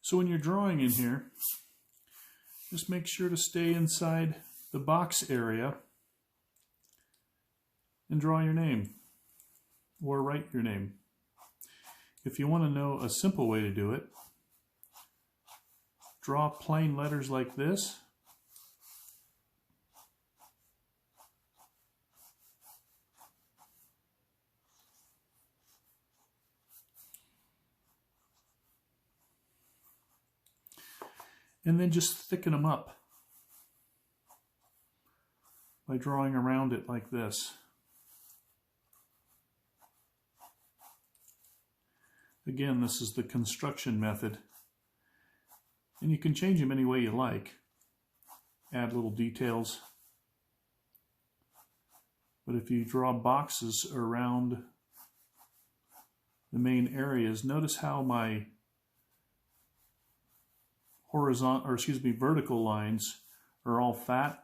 So when you're drawing in here, just make sure to stay inside the box area and draw your name or write your name. If you want to know a simple way to do it, draw plain letters like this. And then just thicken them up by drawing around it like this. Again, this is the construction method. And you can change them any way you like. Add little details. But if you draw boxes around the main areas, notice how my vertical lines are all fat,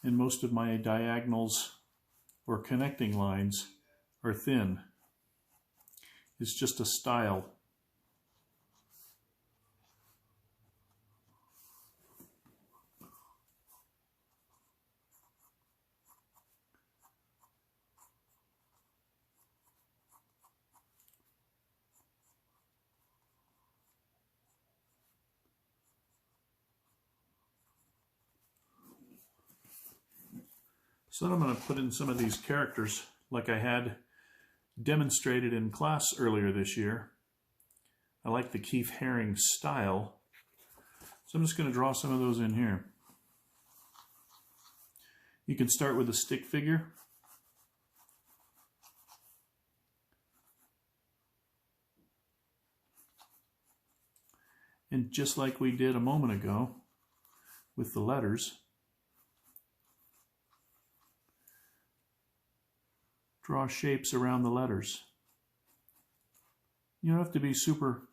and most of my diagonals or connecting lines are thin. It's just a style. So then I'm going to put in some of these characters like I had demonstrated in class earlier this year. I like the Keith Haring style, so I'm just going to draw some of those in here. You can start with a stick figure. And just like we did a moment ago with the letters, draw shapes around the letters. You don't have to be super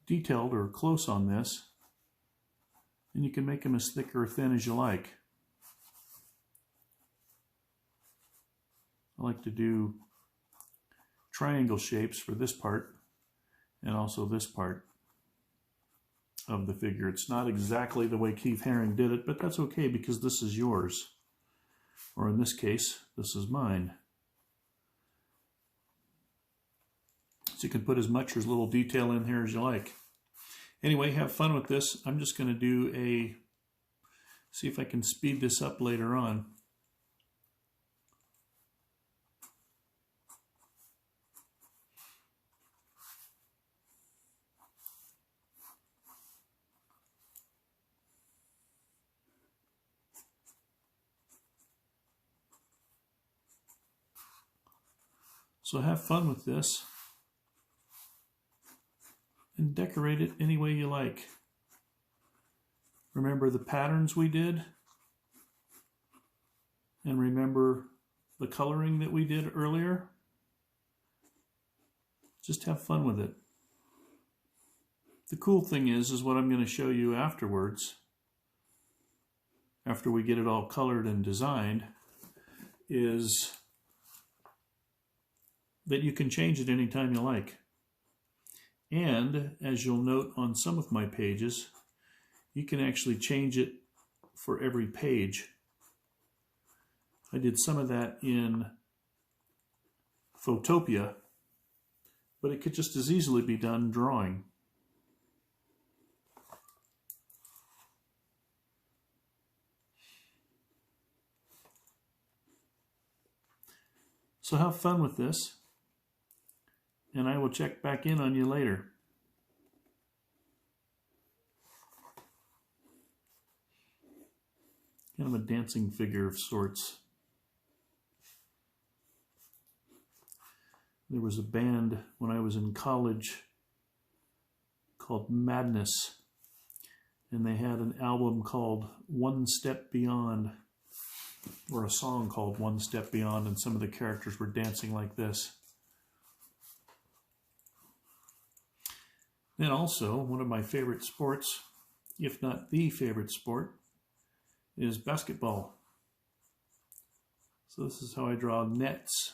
detailed or close on this, and you can make them as thick or thin as you like. I like to do triangle shapes for this part and also this part of the figure. It's not exactly the way Keith Haring did it, but that's okay because this is yours. Or in this case, this is mine. So you can put as much or as little detail in here as you like. Anyway, have fun with this. I'm just going to see if I can speed this up later on. So have fun with this and decorate it any way you like. Remember the patterns we did, and remember the coloring that we did earlier. Just have fun with it. The cool thing is what I'm going to show you afterwards, after we get it all colored and designed, is that you can change it anytime you like. And as you'll note on some of my pages, you can actually change it for every page. I did some of that in Photopia, but it could just as easily be done drawing. So have fun with this, and I will check back in on you later. Kind of a dancing figure of sorts. There was a band when I was in college called Madness, and they had an album called One Step Beyond, or a song called One Step Beyond, and some of the characters were dancing like this. Then also, one of my favorite sports, if not the favorite sport, is basketball. So this is how I draw nets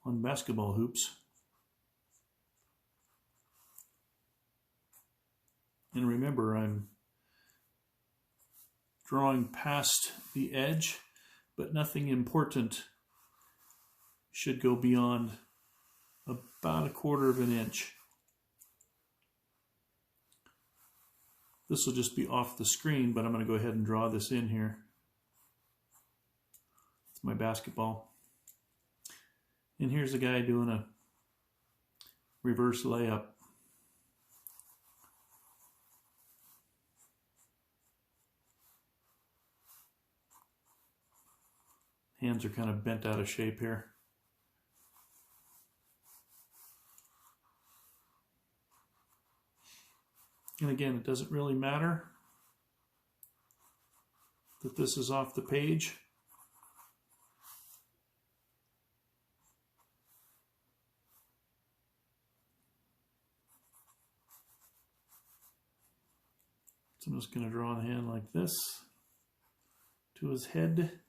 on basketball hoops. And remember, I'm drawing past the edge, but nothing important should go beyond about 1/4 of an inch. This will just be off the screen, but I'm going to go ahead and draw this in here. It's my basketball. And here's a guy doing a reverse layup. Hands are kind of bent out of shape here. And again, it doesn't really matter that this is off the page. So I'm just going to draw a hand like this to his head.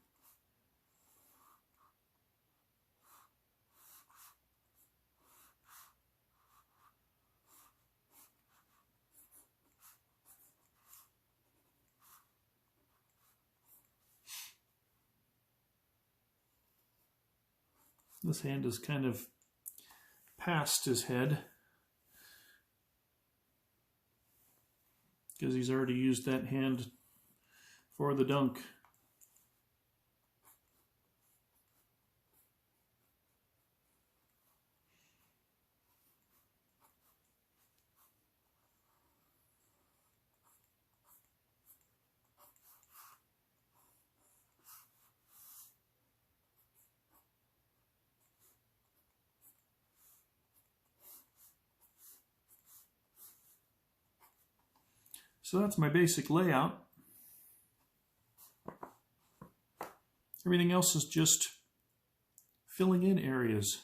This hand is kind of past his head because he's already used that hand for the dunk. So that's my basic layout. Everything else is just filling in areas.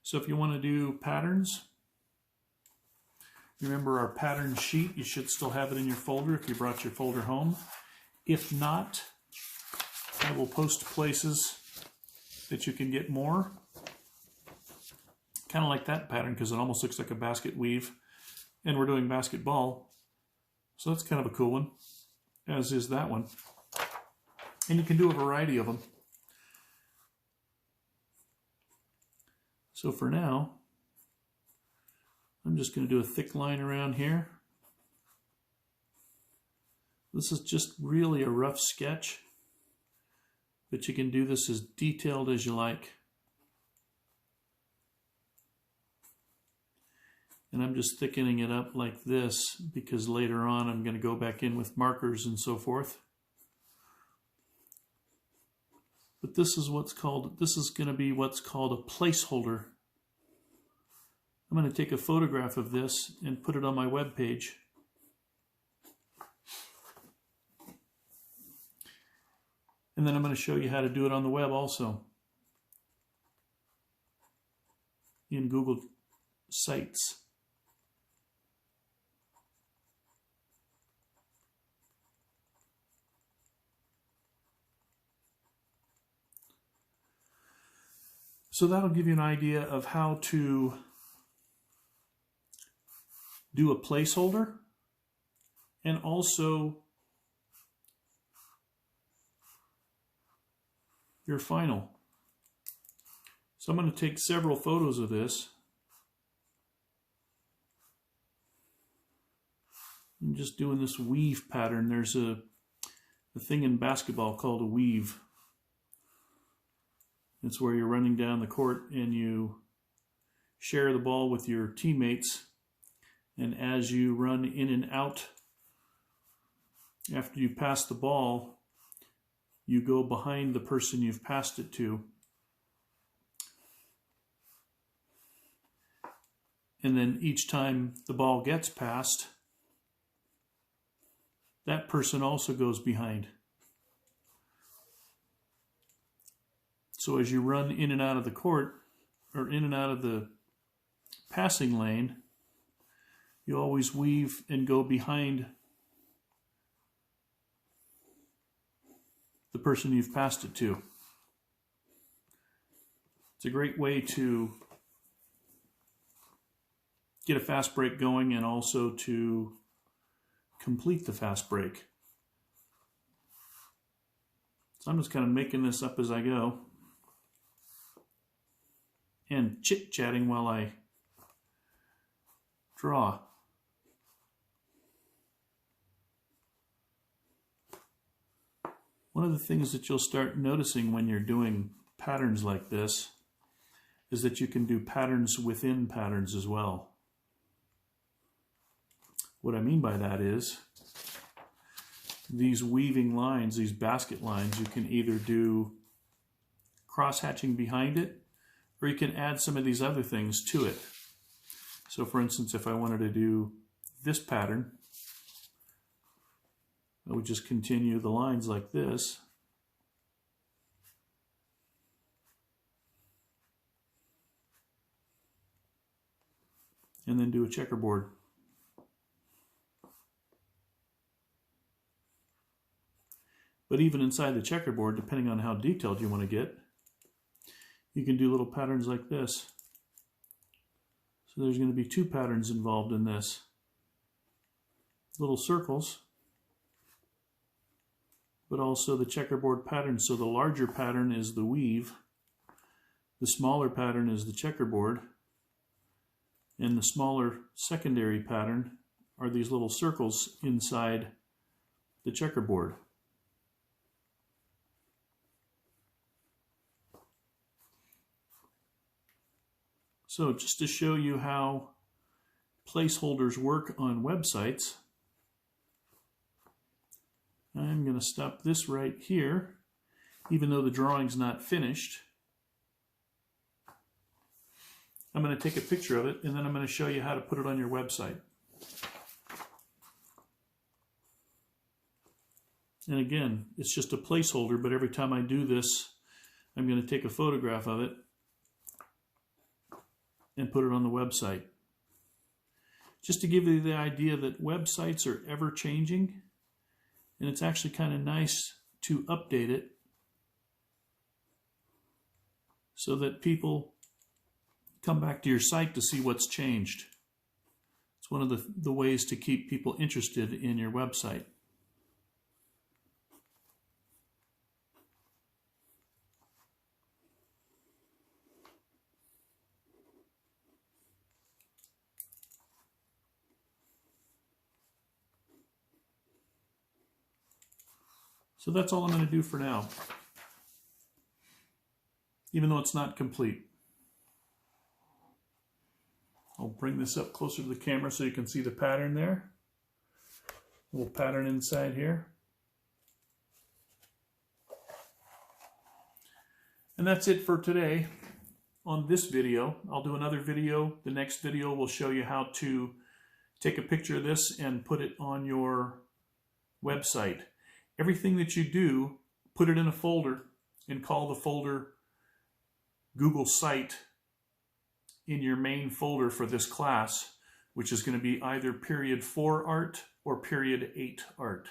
So if you want to do patterns, remember our pattern sheet, you should still have it in your folder if you brought your folder home. If not, I will post places that you can get more. Kind of like that pattern because it almost looks like a basket weave. And we're doing basketball. So that's kind of a cool one, as is that one. And you can do a variety of them. So for now, I'm just going to do a thick line around here. This is just really a rough sketch, but you can do this as detailed as you like. And I'm just thickening it up like this because later on I'm going to go back in with markers and so forth. But this is going to be what's called a placeholder. I'm going to take a photograph of this and put it on my web page. And then I'm going to show you how to do it on the web also. In Google Sites. So that'll give you an idea of how to do a placeholder and also your final. So I'm going to take several photos of this. I'm just doing this weave pattern. There's a thing in basketball called a weave. It's where you're running down the court and you share the ball with your teammates. And as you run in and out, after you pass the ball, you go behind the person you've passed it to. And then each time the ball gets passed, that person also goes behind. So as you run in and out of the court, or in and out of the passing lane, you always weave and go behind the person you've passed it to. It's a great way to get a fast break going and also to complete the fast break. So I'm just kind of making this up as I go and chit-chatting while I draw. One of the things that you'll start noticing when you're doing patterns like this is that you can do patterns within patterns as well. What I mean by that is these weaving lines, these basket lines, you can either do cross-hatching behind it, or you can add some of these other things to it. So for instance, if I wanted to do this pattern, I would just continue the lines like this. And then do a checkerboard. But even inside the checkerboard, depending on how detailed you want to get, you can do little patterns like this. So there's going to be two patterns involved in this. Little circles, but also the checkerboard pattern. So the larger pattern is the weave, the smaller pattern is the checkerboard, and the smaller secondary pattern are these little circles inside the checkerboard. So just to show you how placeholders work on websites, I'm going to stop this right here, even though the drawing's not finished. I'm going to take a picture of it, and then I'm going to show you how to put it on your website. And again, it's just a placeholder, but every time I do this, I'm going to take a photograph of it and put it on the website. Just to give you the idea that websites are ever changing, and it's actually kind of nice to update it so that people come back to your site to see what's changed. It's one of the ways to keep people interested in your website. So that's all I'm going to do for now, even though it's not complete. I'll bring this up closer to the camera so you can see the pattern there. A little pattern inside here. And that's it for today on this video. I'll do another video. The next video will show you how to take a picture of this and put it on your website. Everything that you do, put it in a folder and call the folder Google Site in your main folder for this class, which is going to be either period 4 art or period 8 art.